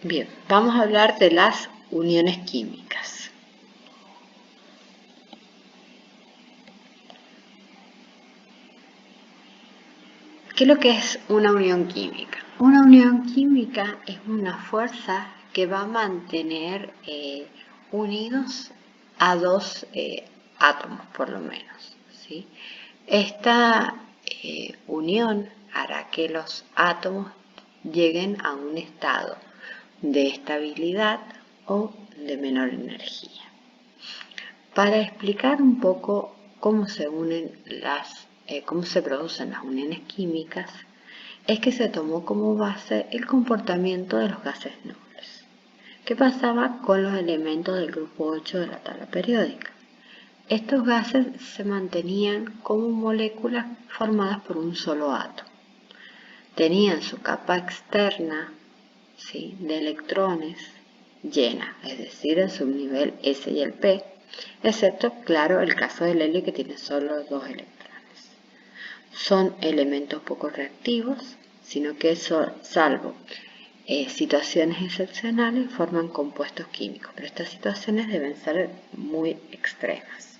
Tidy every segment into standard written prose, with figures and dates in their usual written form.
Bien, vamos a hablar de las uniones químicas. ¿Qué es lo que es una unión química? Una unión química es una fuerza que va a mantener unidos a dos átomos, por lo menos, ¿sí? Esta unión hará que los átomos lleguen a un estado de estabilidad o de menor energía. Para explicar un poco cómo se cómo se producen las uniones químicas, es que se tomó como base el comportamiento de los gases nobles. ¿Qué pasaba con los elementos del grupo 8 de la tabla periódica? Estos gases se mantenían como moléculas formadas por un solo átomo. Tenían su capa externa, ¿sí?, de electrones llena, es decir, el subnivel S y el P, excepto, claro, el caso del helio que tiene solo 2 electrones. Son elementos poco reactivos, sino que salvo situaciones excepcionales forman compuestos químicos, pero estas situaciones deben ser muy extremas.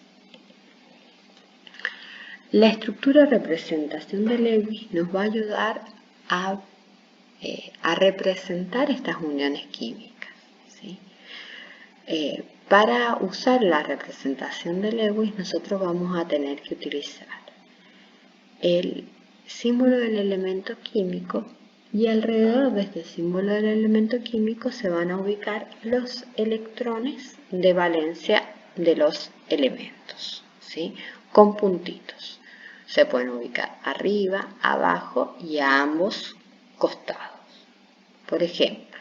La estructura de representación de Lewis nos va a ayudar a representar estas uniones químicas, ¿sí? Para usar la representación de Lewis, nosotros vamos a tener que utilizar el símbolo del elemento químico, y alrededor de este símbolo del elemento químico se van a ubicar los electrones de valencia de los elementos, ¿sí?, con puntitos. Se pueden ubicar arriba, abajo y a ambos costados. Por ejemplo,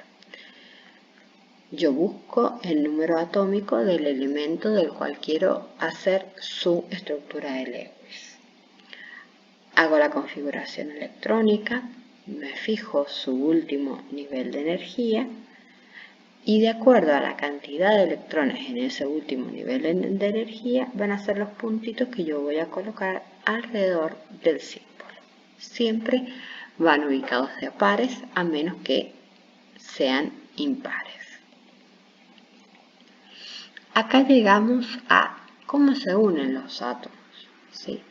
yo busco el número atómico del elemento del cual quiero hacer su estructura de Lewis. Hago la configuración electrónica, me fijo su último nivel de energía y de acuerdo a la cantidad de electrones en ese último nivel de energía van a ser los puntitos que yo voy a colocar alrededor del símbolo. Siempre van ubicados de a pares a menos que sean impares. Acá llegamos a cómo se unen los átomos, ¿sí?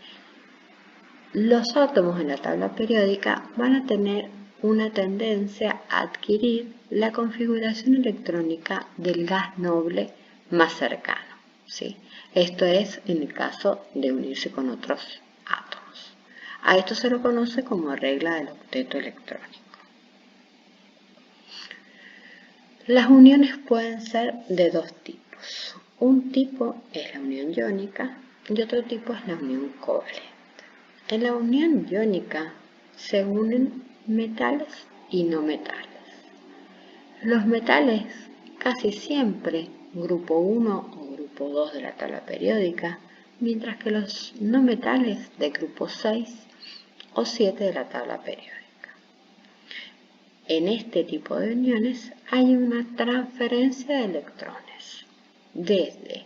Los átomos en la tabla periódica van a tener una tendencia a adquirir la configuración electrónica del gas noble más cercano, ¿sí? Esto es en el caso de unirse con otros átomos. A esto se lo conoce como regla del octeto electrónico. Las uniones pueden ser de dos tipos. Un tipo es la unión iónica y otro tipo es la unión covalente. En la unión iónica se unen metales y no metales. Los metales casi siempre grupo 1 o grupo 2 de la tabla periódica, mientras que los no metales de grupo 6 o 7 de la tabla periódica. En este tipo de uniones hay una transferencia de electrones desde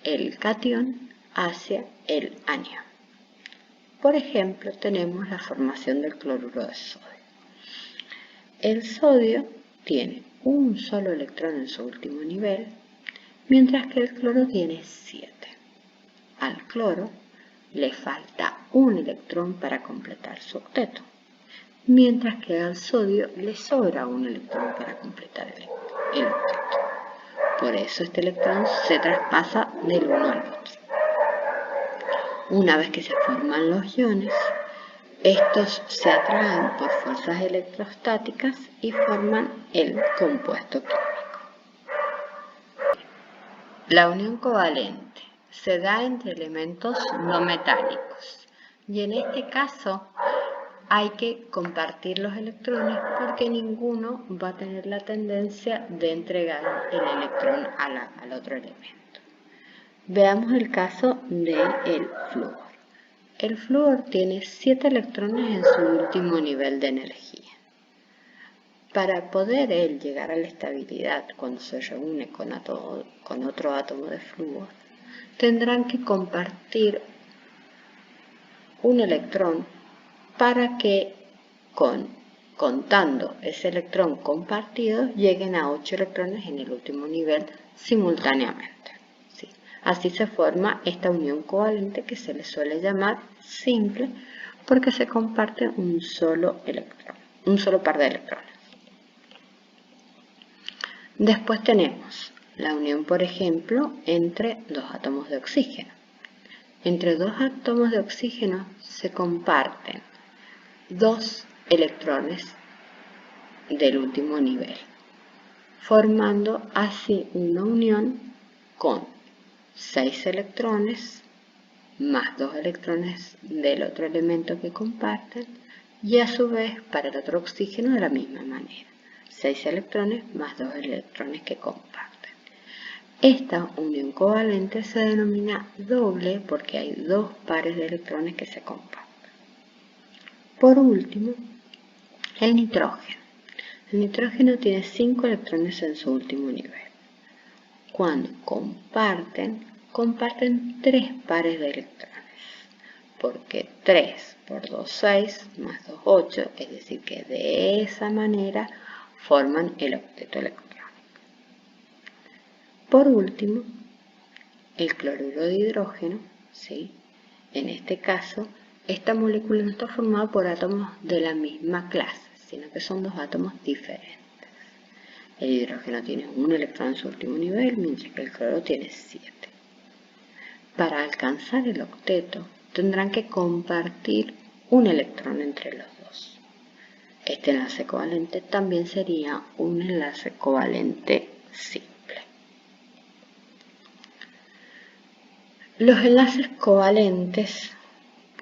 el catión hacia el anión. Por ejemplo, tenemos la formación del cloruro de sodio. El sodio tiene un solo electrón en su último nivel, mientras que el cloro tiene 7. Al cloro le falta un electrón para completar su octeto, mientras que al sodio le sobra un electrón para completar el octeto. Por eso este electrón se traspasa del uno al otro. Una vez que se forman los iones, estos se atraen por fuerzas electrostáticas y forman el compuesto químico. La unión covalente se da entre elementos no metálicos y en este caso hay que compartir los electrones porque ninguno va a tener la tendencia de entregar el electrón al otro elemento. Veamos el caso del flúor. El flúor tiene 7 electrones en su último nivel de energía. Para poder él llegar a la estabilidad cuando se reúne con otro átomo de flúor, tendrán que compartir un electrón para que con contando ese electrón compartido, lleguen a 8 electrones en el último nivel simultáneamente. ¿Sí? Así se forma esta unión covalente que se le suele llamar simple porque se comparte un solo electrón, un solo par de electrones. Después tenemos la unión, por ejemplo, entre dos átomos de oxígeno. Entre dos átomos de oxígeno se comparten dos electrones del último nivel, formando así una unión con 6 electrones más 2 electrones del otro elemento que comparten y a su vez para el otro oxígeno de la misma manera, 6 electrones más 2 electrones que comparten. Esta unión covalente se denomina doble porque hay dos pares de electrones que se comparten. Por último, el nitrógeno. El nitrógeno tiene 5 electrones en su último nivel. Cuando comparten 3 pares de electrones, porque 3 por 2, 6, más 2, 8, es decir que de esa manera forman el octeto electrónico. Por último, el cloruro de hidrógeno, ¿sí? En este caso, esta molécula no está formada por átomos de la misma clase, sino que son dos átomos diferentes. El hidrógeno tiene un electrón en su último nivel, mientras que el cloro tiene 7. Para alcanzar el octeto, tendrán que compartir un electrón entre los dos. Este enlace covalente también sería un enlace covalente simple. Los enlaces covalentes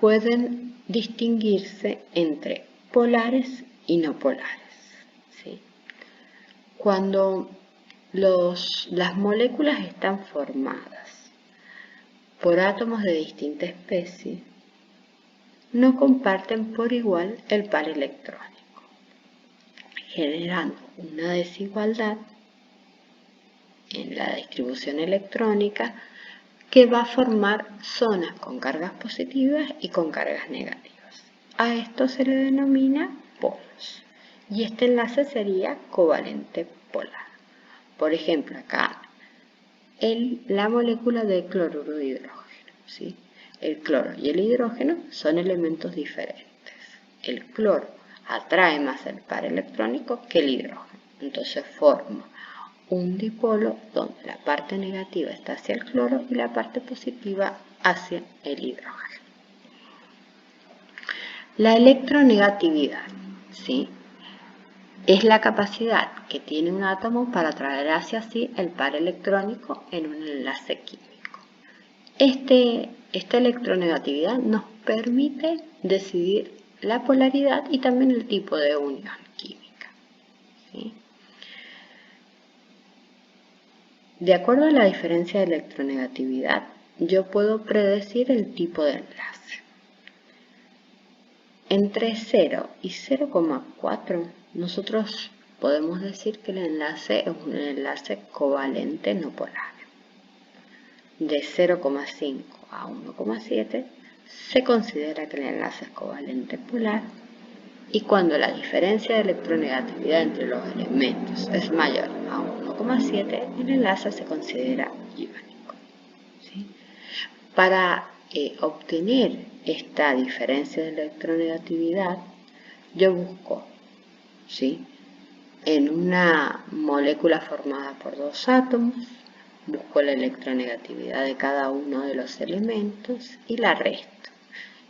pueden distinguirse entre polares y no polares. ¿Sí? Cuando las moléculas están formadas por átomos de distinta especie, no comparten por igual el par electrónico, generando una desigualdad en la distribución electrónica que va a formar zonas con cargas positivas y con cargas negativas. A esto se le denomina polos. Y este enlace sería covalente polar. Por ejemplo, acá la molécula de cloruro de hidrógeno. ¿Sí? El cloro y el hidrógeno son elementos diferentes. El cloro atrae más el par electrónico que el hidrógeno. Entonces forma un dipolo donde la parte negativa está hacia el cloro y la parte positiva hacia el hidrógeno. La electronegatividad, ¿sí? Es la capacidad que tiene un átomo para atraer hacia sí el par electrónico en un enlace químico. Esta electronegatividad nos permite decidir la polaridad y también el tipo de unión química. ¿Sí? De acuerdo a la diferencia de electronegatividad, yo puedo predecir el tipo de enlace. Entre 0 y 0,4 nosotros podemos decir que el enlace es un enlace covalente no polar. De 0,5 a 1,7 se considera que el enlace es covalente polar y cuando la diferencia de electronegatividad entre los elementos es mayor a 1,7 el enlace se considera iónico. ¿Sí? Para obtener esta diferencia de electronegatividad, yo busco, ¿sí? En una molécula formada por dos átomos, busco la electronegatividad de cada uno de los elementos y la resto.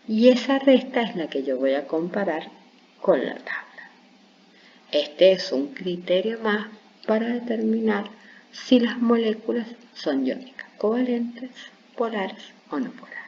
Y esa resta es la que yo voy a comparar con la tabla. Este es un criterio más para determinar si las moléculas son iónicas, covalentes, polares o no polares.